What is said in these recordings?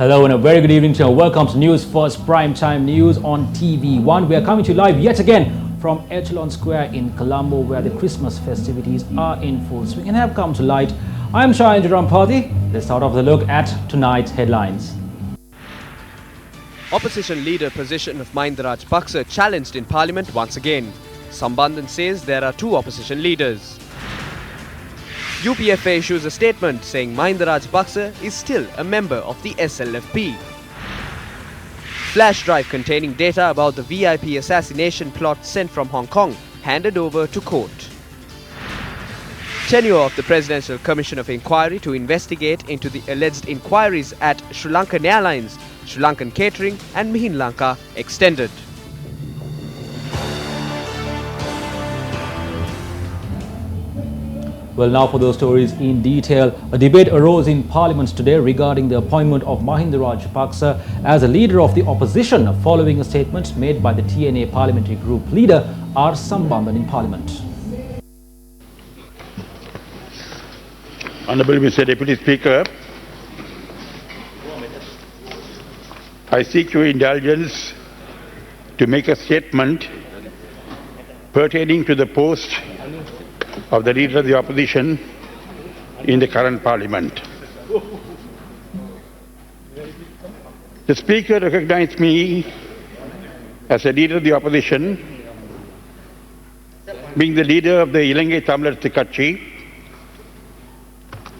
Hello and a very good evening to you. Welcome to News First Primetime News on TV1. We are coming to you live yet again from Echelon Square in Colombo, where the Christmas festivities are in full swing and have come to light. I am Shayan Jarampati. Let's start off the look at tonight's headlines. Opposition leader position of Mahinda Rajapaksa challenged in Parliament once again. Sambandhan says there are two opposition leaders. UPFA issues a statement saying Mahinda Rajapaksa is still a member of the SLFP. Flash drive containing data about the VIP assassination plot sent from Hong Kong handed over to court. Tenure of the Presidential Commission of Inquiry to investigate into the alleged inquiries at Sri Lankan Airlines, Sri Lankan Catering and Mihin Lanka extended. Well, now for those stories in detail. A debate arose in Parliament today regarding the appointment of Mahinda Rajapaksa as a leader of the opposition following a statement made by the TNA Parliamentary Group leader R. Sambandhan in Parliament. Honourable Mr. Deputy Speaker, I seek your indulgence to make a statement pertaining to the post of the leader of the opposition in the current Parliament. The Speaker recognized me as a leader of the opposition, being the leader of the Ilangai Tamil Katchi,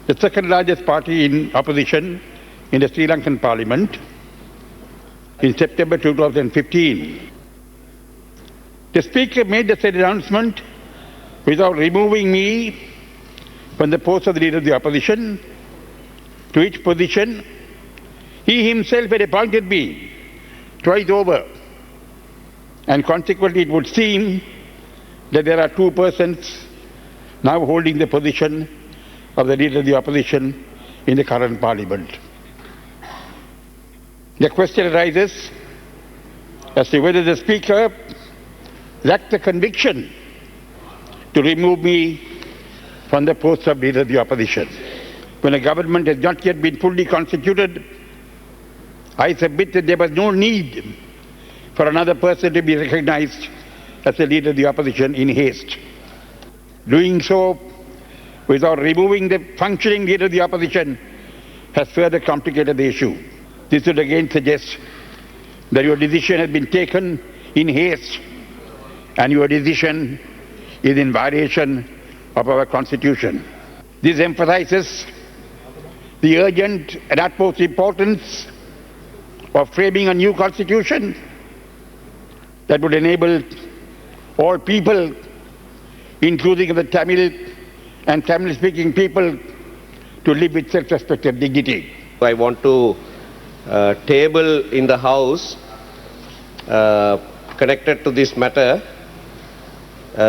the second largest party in opposition in the Sri Lankan Parliament, in September 2015. The Speaker made the said announcement without removing me from the post of the leader of the opposition, to which position he himself had appointed me twice over. And consequently it would seem that there are two persons now holding the position of the leader of the opposition in the current Parliament. The question arises as to whether the Speaker lacked the conviction to remove me from the post of leader of the opposition. When a government has not yet been fully constituted, I submit that there was no need for another person to be recognized as the leader of the opposition in haste. Doing so without removing the functioning leader of the opposition has further complicated the issue. This would again suggest that your decision has been taken in haste, and your decision is in violation of our Constitution. This emphasizes the urgent and utmost importance of framing a new Constitution that would enable all people, including the Tamil and Tamil-speaking people, to live with self-respect and dignity. I want to table in the House, connected to this matter,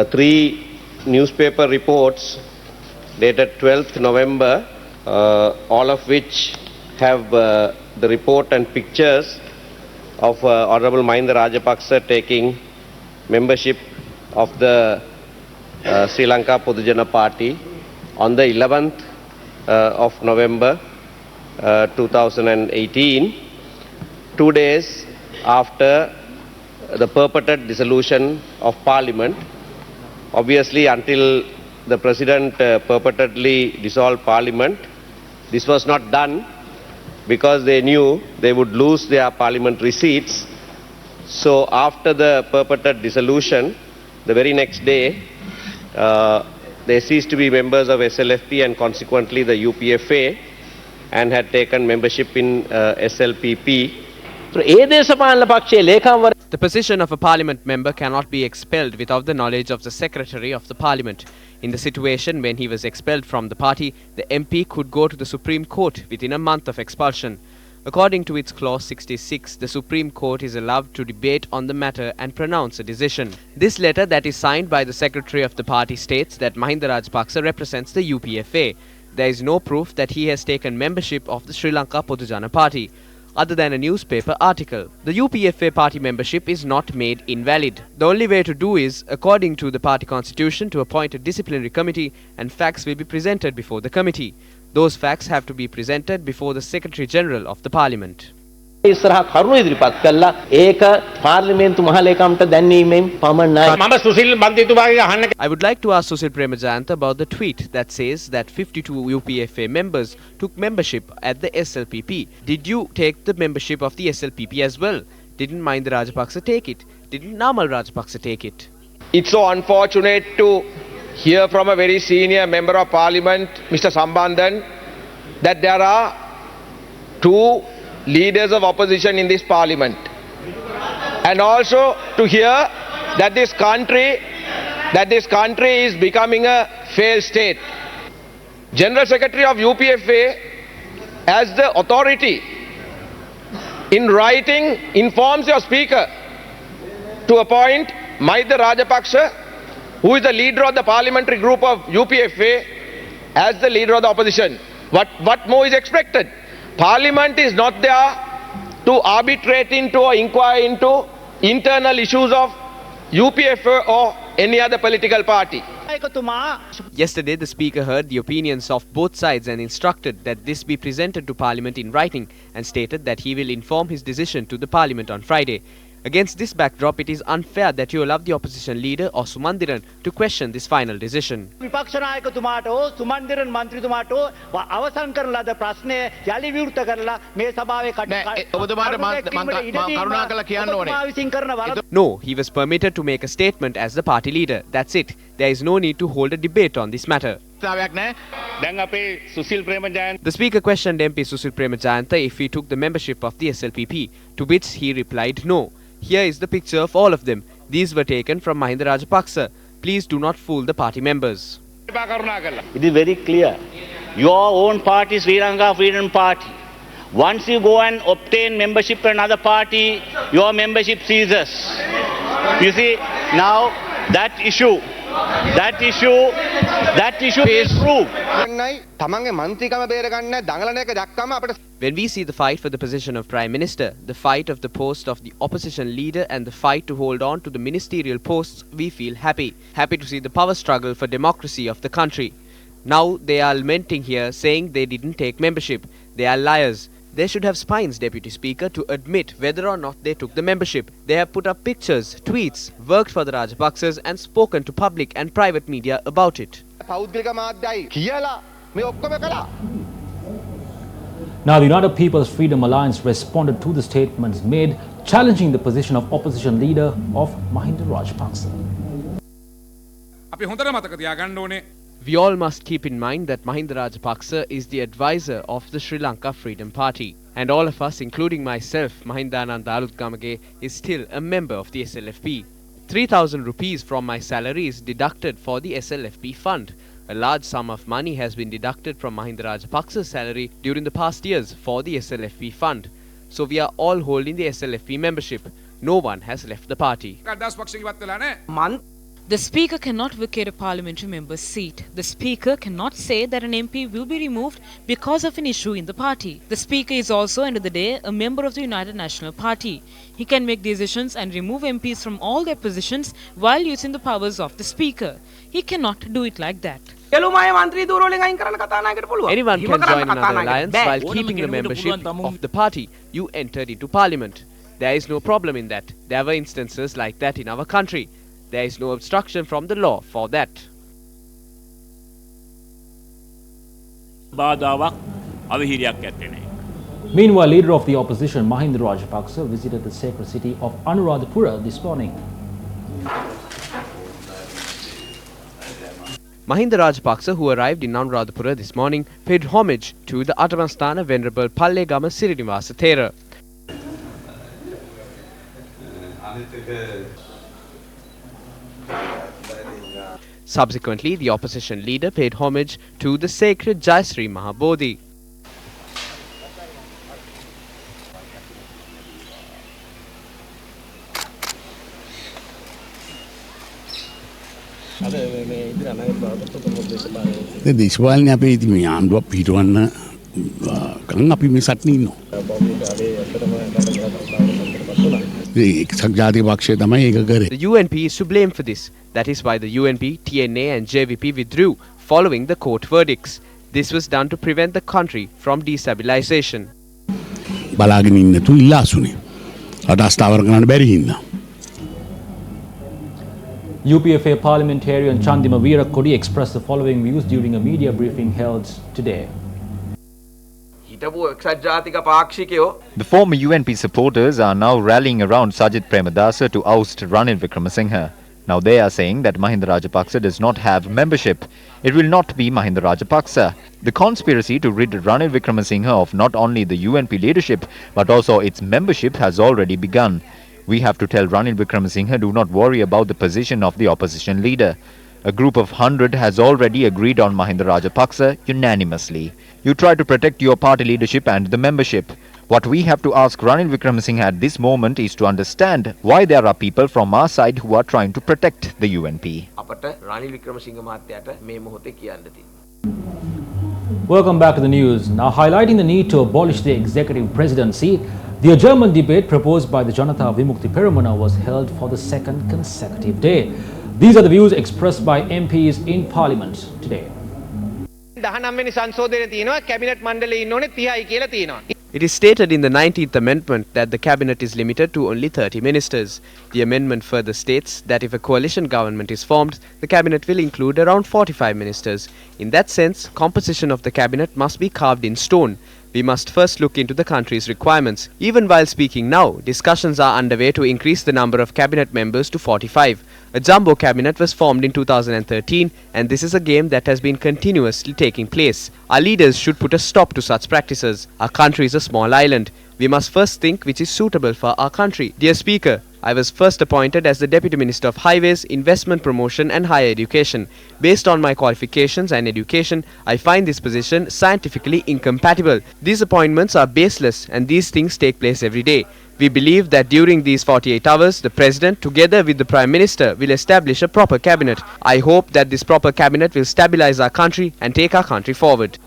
three newspaper reports dated 12th November, all of which have the report and pictures of Honorable Mahinda Rajapaksa taking membership of the Sri Lanka Podujana Party on the 11th of November 2018, 2 days after the purported dissolution of Parliament. Obviously, until the President purportedly dissolved Parliament, this was not done because they knew they would lose their parliamentary seats. So after the purported dissolution, the very next day, they ceased to be members of SLFP and consequently the UPFA, and had taken membership in SLPP. The position of a parliament member cannot be expelled without the knowledge of the Secretary of the Parliament. In the situation when he was expelled from the party, the MP could go to the Supreme Court within a month of expulsion. According to its clause 66, the Supreme Court is allowed to debate on the matter and pronounce a decision. This letter that is signed by the Secretary of the party states that Mahinda Rajapaksa represents the UPFA. There is no proof that he has taken membership of the Sri Lanka Podujana Party, other than a newspaper article. The UPFA party membership is not made invalid. The only way to do is, according to the party constitution, to appoint a disciplinary committee, and facts will be presented before the committee. Those facts have to be presented before the Secretary General of the Parliament. ඉස්සරහා කරුණු ඉදිරිපත් කළා ඒක පාර්ලිමේන්තු මහලේකම්ට දැන්වීමෙන් පමණයි. මම සුසිල් මන්ත්‍රීතුමාගේ අහන්න I would like to ask Susil Premajayantha about the tweet that says that 52 UPFA members took membership at the SLPP. Did you take the membership of the SLPP as well? Didn't Mahinda Rajapaksa take it? Didn't Namal Rajapaksa take it? It's so unfortunate to hear from a very senior member of parliament, Mr. Sambandhan, that there are two leaders of opposition in this parliament. And also to hear that this country is becoming a failed state. General Secretary of UPFA as the authority in writing informs your speaker to appoint Mahinda Rajapaksa, who is the leader of the parliamentary group of UPFA, as the leader of the opposition. What more is expected? Parliament is not there to arbitrate into or inquire into internal issues of UPFA or any other political party. Yesterday, the Speaker heard the opinions of both sides and instructed that this be presented to Parliament in writing and stated that he will inform his decision to the Parliament on Friday. Against this backdrop, it is unfair that you allow the opposition leader or Sumandiran to question this final decision. විපක්ෂ නායකතුමාට හෝ සුමන්දිරන් මන්ත්‍රීතුමාට හෝ අවසන් කරන ලද ප්‍රශ්නය යලි විවෘත කරලා මේ සභාවේ No, he was permitted to make a statement as the party leader. That's it. There is no need to hold a debate on this matter. The Speaker questioned MP Susil Premajayantha if he took the membership of the SLPP, to which he replied no. Here is the picture of all of them. These were taken from Mahinda Rajapaksa. Please do not fool the party members. It is very clear. Your own party, Sri Lanka Freedom Party. Once you go and obtain membership in another party, your membership ceases. You see, now that issue is proved. When we see the fight for the position of Prime Minister, the fight of the post of the opposition leader and the fight to hold on to the ministerial posts, we feel happy. Happy to see the power struggle for democracy of the country. Now they are lamenting here, saying they didn't take membership. They are liars. They should have spines, Deputy Speaker, to admit whether or not they took the membership. They have put up pictures, tweets, worked for the Rajapaksas and spoken to public and private media about it. Now, the United People's Freedom Alliance responded to the statements made challenging the position of opposition leader of Mahinda Rajapaksa. We all must keep in mind that Mahinda Rajapaksa is the advisor of the Sri Lanka Freedom Party. And all of us, including myself, Mahindananda Alutgamage, is still a member of the SLFP. 3,000 rupees from my salary is deducted for the SLFP fund. A large sum of money has been deducted from Mahinda Rajapaksa's salary during the past years for the SLFP fund. So we are all holding the SLFP membership. No one has left the party. The Speaker cannot vacate a parliamentary member's seat. The Speaker cannot say that an MP will be removed because of an issue in the party. The Speaker is also, end of the day, a member of the United National Party. He can make decisions and remove MPs from all their positions while using the powers of the Speaker. He cannot do it like that. Anyone can join another alliance while keeping the membership of the party you entered into parliament. There is no problem in that. There were instances like that in our country. There is no obstruction from the law for that. Meanwhile, leader of the opposition Mahinda Rajapaksa visited the sacred city of Anuradhapura this morning. Mahinda Rajapaksa, who arrived in Anuradhapura this morning, paid homage to the Attamastana Venerable Pallegama Sirinivasa Thera. Subsequently, the opposition leader paid homage to the sacred Jayasri Mahabodhi. දේශපාලනේ අපේ ඉතින් මේ ආණ්ඩුවක් පිටවන්න කලින් අපි මේ සටනේ ඉන්නවා. The UNP is to blame for this. That is why the UNP, TNA and JVP withdrew following the court verdicts. This was done to prevent the country from destabilization. බලාගෙන ඉන්නතු ඉල්ලාසුනේ. අදහස් ස්ථාවර කරන්න බැරි හින්දා. UPFA parliamentarian Chandima Veerakodi expressed the following views during a media briefing held today. The former UNP supporters are now rallying around Sajid Premadasa to oust Ranil Wickremesinghe. Now they are saying that Mahinda Rajapaksa does not have membership. It will not be Mahinda Rajapaksa. The conspiracy to rid Ranil Wickremesinghe of not only the UNP leadership but also its membership has already begun. We have to tell Ranil Wickremesinghe do not worry about the position of the opposition leader. A group of 100 has already agreed on Mahinda Rajapaksa unanimously. You try to protect your party leadership and the membership. What we have to ask Ranil Wickremesinghe at this moment is to understand why there are people from our side who are trying to protect the UNP. Welcome back to the news. Now highlighting the need to abolish the executive presidency, the adjournment debate proposed by the Janata Vimukti Peramuna was held for the second consecutive day. These are the views expressed by MPs in Parliament today. It is stated in the 19th Amendment that the Cabinet is limited to only 30 ministers. The amendment further states that if a coalition government is formed, the Cabinet will include around 45 ministers. In that sense, composition of the Cabinet must be carved in stone. We must first look into the country's requirements. Even while speaking now, discussions are underway to increase the number of cabinet members to 45. A jumbo cabinet was formed in 2013 and this is a game that has been continuously taking place. Our leaders should put a stop to such practices. Our country is a small island. We must first think which is suitable for our country. Dear Speaker, I was first appointed as the Deputy Minister of Highways, Investment Promotion and Higher Education. Based on my qualifications and education, I find this position scientifically incompatible. These appointments are baseless and these things take place every day. We believe that during these 48 hours, the President, together with the Prime Minister, will establish a proper cabinet. I hope that this proper cabinet will stabilize our country and take our country forward.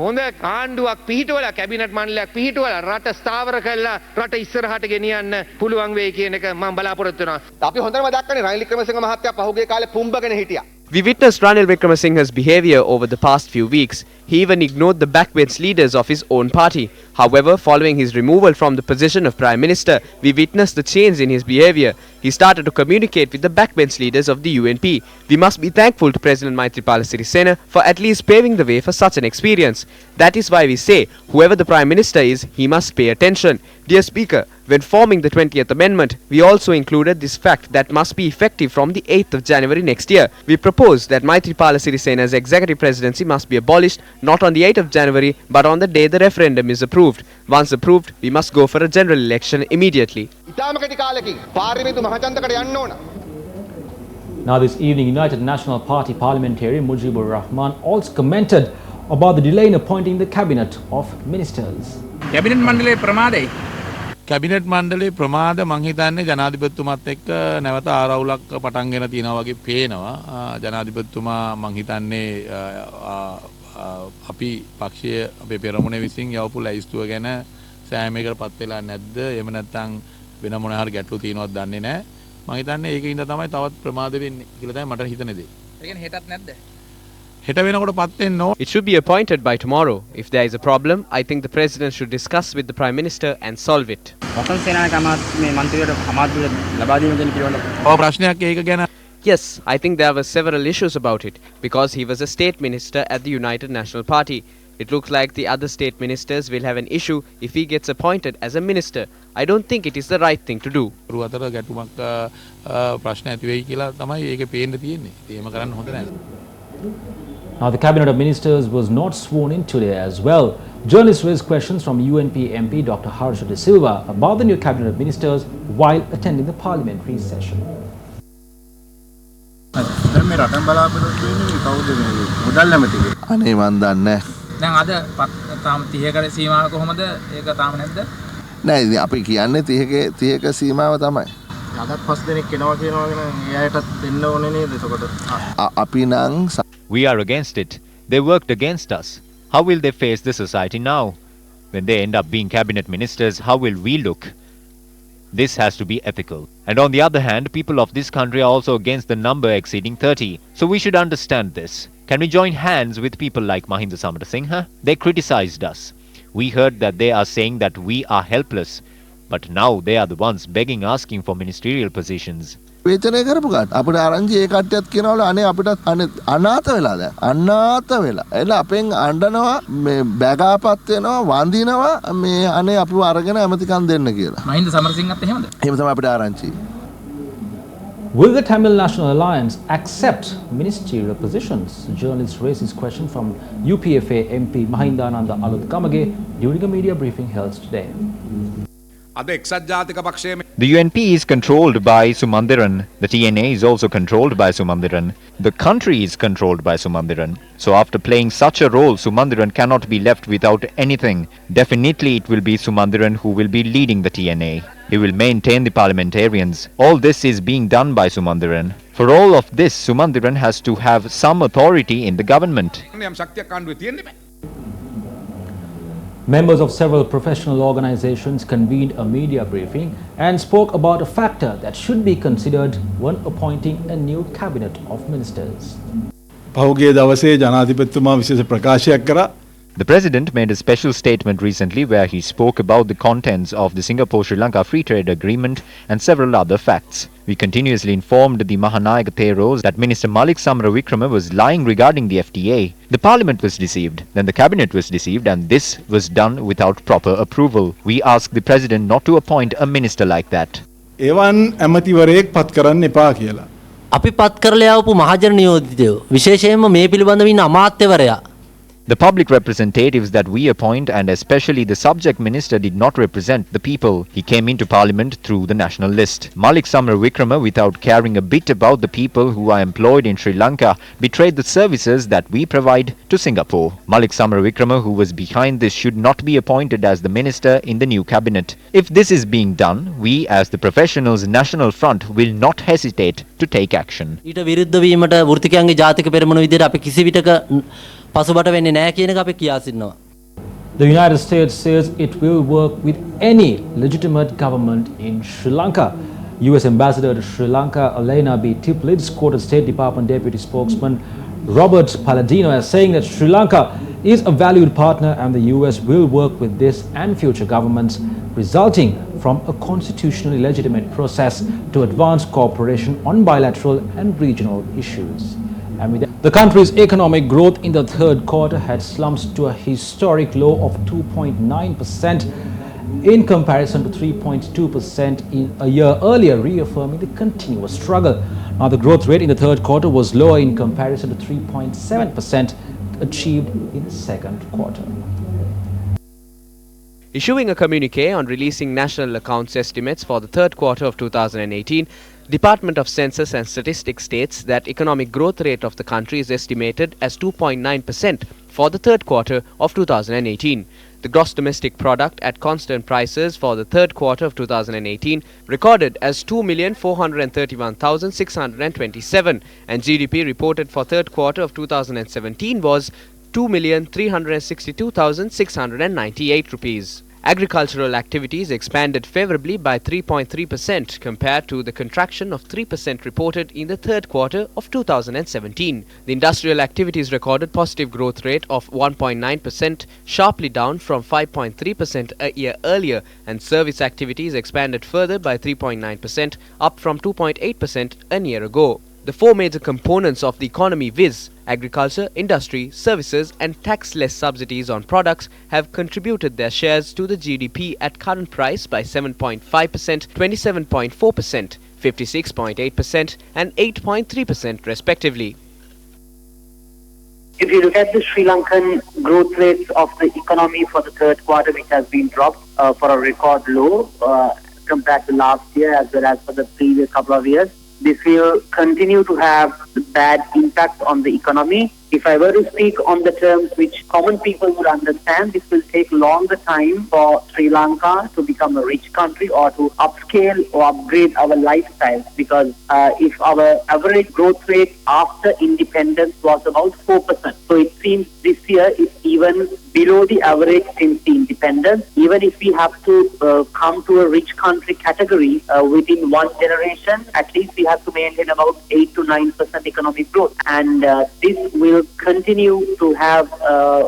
We witnessed Ranil Wickremesinghe's behavior over the past few weeks. He even ignored the backbench leaders of his own party. However, following his removal from the position of Prime Minister, we witnessed the change in his behavior. He started to communicate with the backbench leaders of the UNP. We must be thankful to President Maithripala Sirisena for at least paving the way for such an experience. That is why we say, whoever the Prime Minister is, he must pay attention. Dear Speaker, when forming the 20th Amendment, we also included this fact that must be effective from the 8th of January next year. We propose that Maithripala Sirisena's executive presidency must be abolished not on the 8th of January but on the day the referendum is approved. Once approved, we must go for a general election immediately. Now this evening, United National Party parliamentarian Mujibur Rahman also commented about the delay in appointing the cabinet of ministers. Cabinet Mandale Pramade. Cabinet මණ්ඩලයේ ප්‍රමාද මං හිතන්නේ ජනාධිපතිතුමාත් එක්ක නැවත ආරවුලක් පටන් ගෙන තියෙනවා වගේ පේනවා. ජනාධිපතිතුමා මං හිතන්නේ අපි පක්ෂයේ අපේ පෙරමුණේ විසින් යවපු ලැයිස්තුව ගැන සෑමයකටපත් වෙලා නැද්ද? එහෙම නැත්නම් වෙන මොන හරි ගැටලු තියෙනවද දන්නේ නැහැ. මං හිතන්නේ ඒකින්ද තමයි තවත් ප්‍රමාද වෙන්නේ කියලා තමයි මට හිතන දේ. ඒ කියන්නේ හෙටත් නැද්ද? It should be appointed by tomorrow. If there is a problem, I think the President should discuss with the Prime Minister and solve it. Yes, I think there were several issues about it because he was a state minister at the United National Party. It looks like the other state ministers will have an issue if he gets appointed as a minister. I don't think it is the right thing to do. Now the Cabinet of Ministers was not sworn in today as well. Journalists raised questions from UNP MP Dr. Harsha De Silva about the new Cabinet of Ministers while attending the parliamentary session. We are against it. They worked against us. How will they face the society now? When they end up being cabinet ministers, how will we look? This has to be ethical. And on the other hand, people of this country are also against the number exceeding 30. So we should understand this. Can we join hands with people like Mahinda Samarasinghe? They criticized us. We heard that they are saying that we are helpless. But now they are the ones begging, asking for ministerial positions. වේතනය කරපු කාට අපිට ආරංචි ඒ කට්ටියත් කියනවලු අනේ අපිට අනාථ වෙලා දැන් අනාථ වෙලා එල අපෙන් අඬනවා මේ බැගාපත් වෙනවා වඳිනවා මේ අනේ අපිව අරගෙන ඇමතිකම් දෙන්න කියලා මහින්ද සමරසිංහත් එහෙමද එහෙම තමයි අපිට ආරංචි. Will the Tamil National Alliance accept ministerial positions? Journalists raised this question from UPFA MP Mahindananda Alutkamage during a media briefing held today. The UNP is controlled by Sumandiran. The TNA is also controlled by Sumandiran. The country is controlled by Sumandiran. So after playing such a role, Sumandiran cannot be left without anything. Definitely it will be Sumandiran who will be leading the TNA. He will maintain the parliamentarians. All this is being done by Sumandiran. For all of this, Sumandiran has to have some authority in the government. Members of several professional organizations convened a media briefing and spoke about a factor that should be considered when appointing a new cabinet of ministers. The president made a special statement recently where he spoke about the contents of the Singapore-Sri Lanka Free Trade Agreement and several other facts. We continuously informed the Mahanayaka Theros that Minister Malik Samaravikrama was lying regarding the FTA. The parliament was deceived, then the cabinet was deceived, and this was done without proper approval. We asked the president not to appoint a minister like that. එවන් ඇමතිවරයෙක් පත් කරන්න එපා කියලා. අපි පත් කරලා ආවපු මහජන නියෝජිතයෝ විශේෂයෙන්ම මේ පිළිබඳව ඉන්න අමාත්‍යවරයා The public representatives that we appoint and especially the subject minister did not represent the people. He came into parliament through the national list. Malik Samaravikrama, without caring a bit about the people who are employed in Sri Lanka, betrayed the services that we provide to Singapore. Malik Samaravikrama, who was behind this, should not be appointed as the minister in the new cabinet. If this is being done, we as the professionals National Front will not hesitate to take action. ඊට විරුද්ධ වීමට වෘත්තිකයන්ගේ ජාතික පෙරමුණ විදිහට අපි කිසි විටක පසුබට වෙන්නේ නැහැ කියන එක අපි කියා සිටිනවා. The United States says it will work with any legitimate government in Sri Lanka. US Ambassador to Sri Lanka, Elena B. Tiplitz, quoted State Department Deputy Spokesman Robert Palladino as saying that Sri Lanka is a valued partner and the US will work with this and future governments, resulting from a constitutionally legitimate process to advance cooperation on bilateral and regional issues. And with that, the country's economic growth in the third quarter had slumped to a historic low of 2.9% in comparison to 3.2% in a year earlier, reaffirming the continuous struggle. Now, the growth rate in the third quarter was lower in comparison to 3.7% achieved in the second quarter. Issuing a communique on releasing national accounts estimates for the third quarter of 2018, Department of Census and Statistics states that economic growth rate of the country is estimated as 2.9% for the third quarter of 2018. The gross domestic product at constant prices for the third quarter of 2018 recorded as 2,431,627 and GDP reported for third quarter of 2017 was 2,362,698 rupees. Agricultural activities expanded favorably by 3.3% compared to the contraction of 3% reported in the third quarter of 2017. The industrial activities recorded positive growth rate of 1.9%, sharply down from 5.3% a year earlier, and service activities expanded further by 3.9%, up from 2.8% a year ago. The four major components of the economy viz. Agriculture, industry, services and tax-less subsidies on products have contributed their shares to the GDP at current price by 7.5%, 27.4%, 56.8% and 8.3% respectively. If you look at the Sri Lankan growth rates of the economy for the third quarter, which has been dropped for a record low compared to last year as well as for the previous couple of years, this will continue to have bad impact on the economy. If I were to speak on the terms which common people would understand, this will take longer time for Sri Lanka to become a rich country or to upscale or upgrade our lifestyles, because if our average growth rate after independence was about 4%, so it seems this year is even below the average since the independence. Even if we have to come to a rich country category within one generation, at least we have to maintain about 8 to 9% economic growth, and this will will continue to have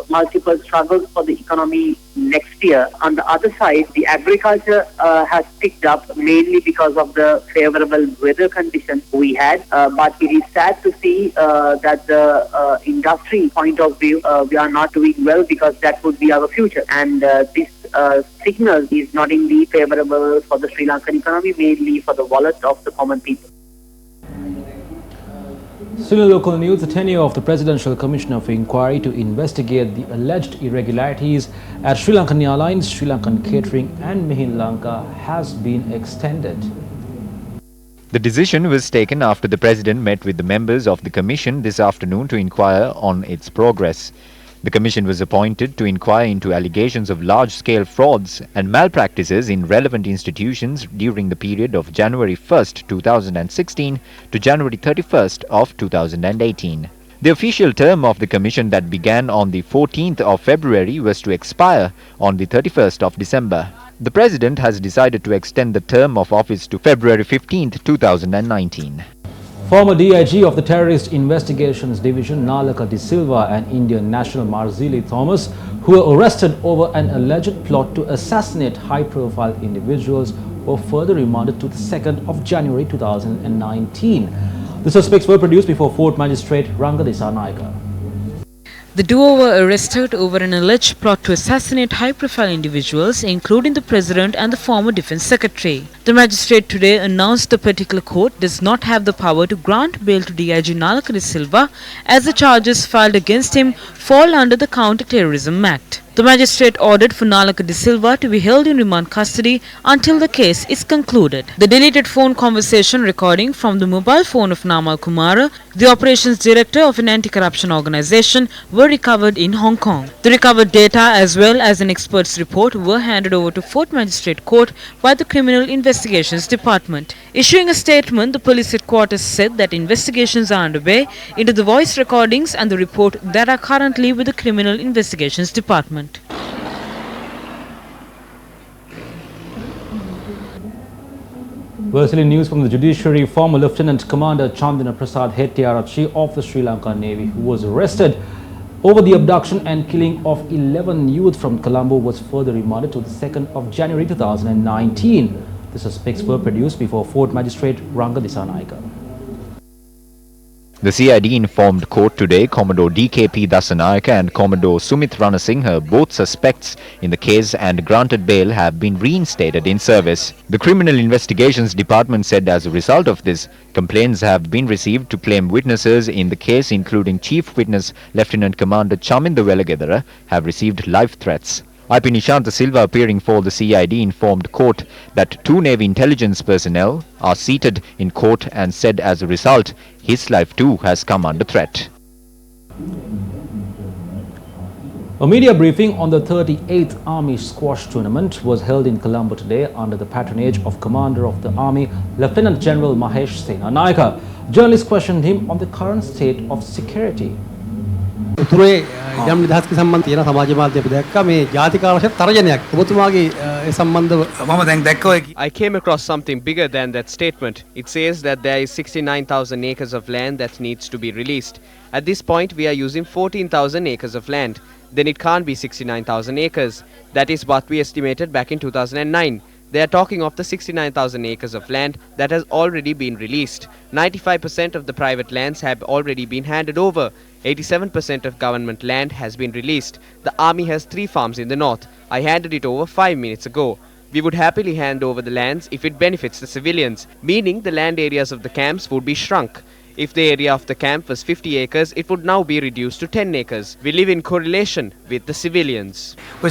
multiple struggles for the economy next year. On the other side, the agriculture has picked up mainly because of the favorable weather conditions we had. But it is sad to see that the industry point of view, we are not doing well because that would be our future. And this signal is not indeed favorable for the Sri Lankan economy, mainly for the wallet of the common people. Still in local news, the tenure of the Presidential Commission of Inquiry to investigate the alleged irregularities at Sri Lankan Airlines, Sri Lankan Catering and Mihin Lanka has been extended. The decision was taken after the President met with the members of the Commission this afternoon to inquire on its progress. The Commission was appointed to inquire into allegations of large-scale frauds and malpractices in relevant institutions during the period of January 1st, 2016 to January 31st of 2018. The official term of the Commission that began on the 14th of February was to expire on the 31st of December. The President has decided to extend the term of office to February 15th, 2019. Former DIG of the Terrorist Investigations Division Nalaka De Silva and Indian national Marzili Thomas, who were arrested over an alleged plot to assassinate high-profile individuals, were further remanded to the 2nd of January 2019. The suspects were produced before Fort Magistrate Ranga Disanaika. The duo were arrested over an alleged plot to assassinate high-profile individuals, including the President and the former Defence Secretary. The magistrate today announced the particular court does not have the power to grant bail to DIG Nalaka De Silva, as the charges filed against him fall under the Counter-Terrorism Act. The magistrate ordered for Nalaka De Silva to be held in remand custody until the case is concluded. The deleted phone conversation recording from the mobile phone of Namal Kumara, the operations director of an anti-corruption organization, were recovered in Hong Kong. The recovered data as well as an expert's report were handed over to Fort Magistrate Court by the Criminal Investigations Department. Issuing a statement, the police headquarters said that investigations are underway into the voice recordings and the report that are currently with the Criminal Investigations Department. Firstly, news from the judiciary. Former Lieutenant Commander Chandana Prasad Hettiarachchi of the Sri Lankan Navy, who was arrested over the abduction and killing of 11 youth from Colombo, was further remanded to the 2nd of January 2019. The suspects were produced before Fort Magistrate Ranga Disanaika. The CID informed court today Commodore DKP Dasanayaka and Commodore Sumit Ranasinghe, both suspects in the case and granted bail, have been reinstated in service. The Criminal Investigations Department said as a result of this, complaints have been received to claim witnesses in the case, including Chief Witness Lieutenant Commander Chaminda Velagedara, have received life threats. IP Nishanta Silva, appearing for the CID, informed court that 2 Navy intelligence personnel are seated in court and said as a result, his life too has come under threat. A media briefing on the 38th Army Squash Tournament was held in Colombo today under the patronage of Commander of the Army, Lieutenant General Mahesh Senanayake. Journalists questioned him on the current state of security. I came across something bigger than that statement. It says that there is 69,000 acres of land that needs to be released. At this point, we are using 14,000 acres of land. Then it can't be 69,000 acres. That is what we estimated back in 2009. They are talking of the 69,000 acres of land that has already been released. 95% of the private lands have already been handed over. 87% of government land has been released. The army has 3 farms in the north. I handed it over 5 minutes ago. We would happily hand over the lands if it benefits the civilians, meaning the land areas of the camps would be shrunk. If the area of the camp was 50 acres, it would now be reduced to 10 acres. We live in correlation with the civilians. They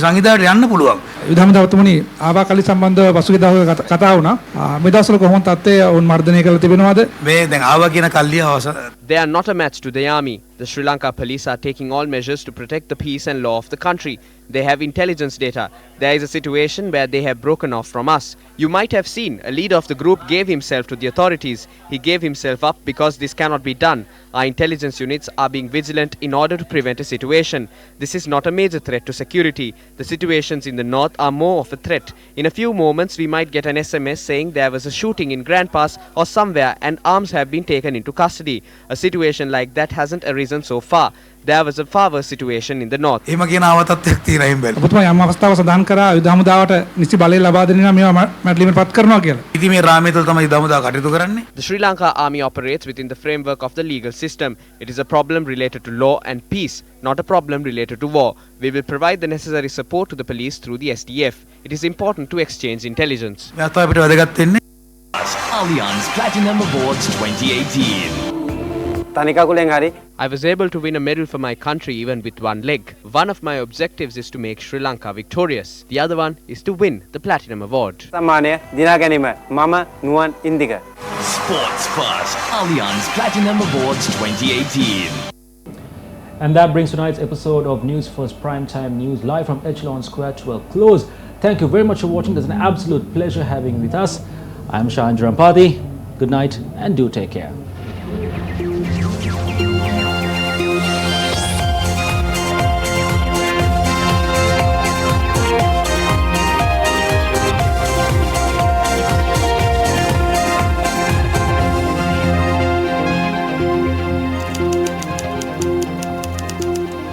are not a match to the army. The Sri Lanka police are taking all measures to protect the peace and law of the country. They have intelligence data. There is a situation where they have broken off from us. You might have seen a leader of the group gave himself to the authorities. He gave himself up because this cannot be done. Our intelligence units are being vigilant in order to prevent a situation. This is not a major threat to security. The situations in the north are more of a threat. In a few moments, we might get an SMS saying there was a shooting in Grand Pass or somewhere and arms have been taken into custody. A A situation like that hasn't arisen so far. There was a far worse situation in the north. එහෙම කියන අවතත්වයක් තියෙනවා එහෙම බැලුවා. ඔබතුමා යම් අවස්ථාවක සඳහන් කරා යුද හමුදාවට නිසි බලය ලබා දෙන්න මේවා මැඩලීමට පත් කරනවා කියලා. ඉතින් මේ රාමයේ තුල තමයි යුද හමුදාව කටයුතු කරන්නේ. The Sri Lanka army operates within the framework of the legal system. It is a problem related to law and peace, not a problem related to war. We will provide the necessary support to the police through the SDF. It is important to exchange intelligence. මේ අතව අපිට වැදගත් වෙන්නේ Allianz Platinum Awards 2018. I was able to win a medal for my country even with one leg. One of my objectives is to make Sri Lanka victorious. The other one is to win the Platinum Award. Sports First Allianz Platinum Awards 2018. And that brings tonight's episode of News First Primetime News live from Echelon Square to a close. Thank you very much for watching. It's an absolute pleasure having you with us. I'm Shahan Rampati. Good night and do take care.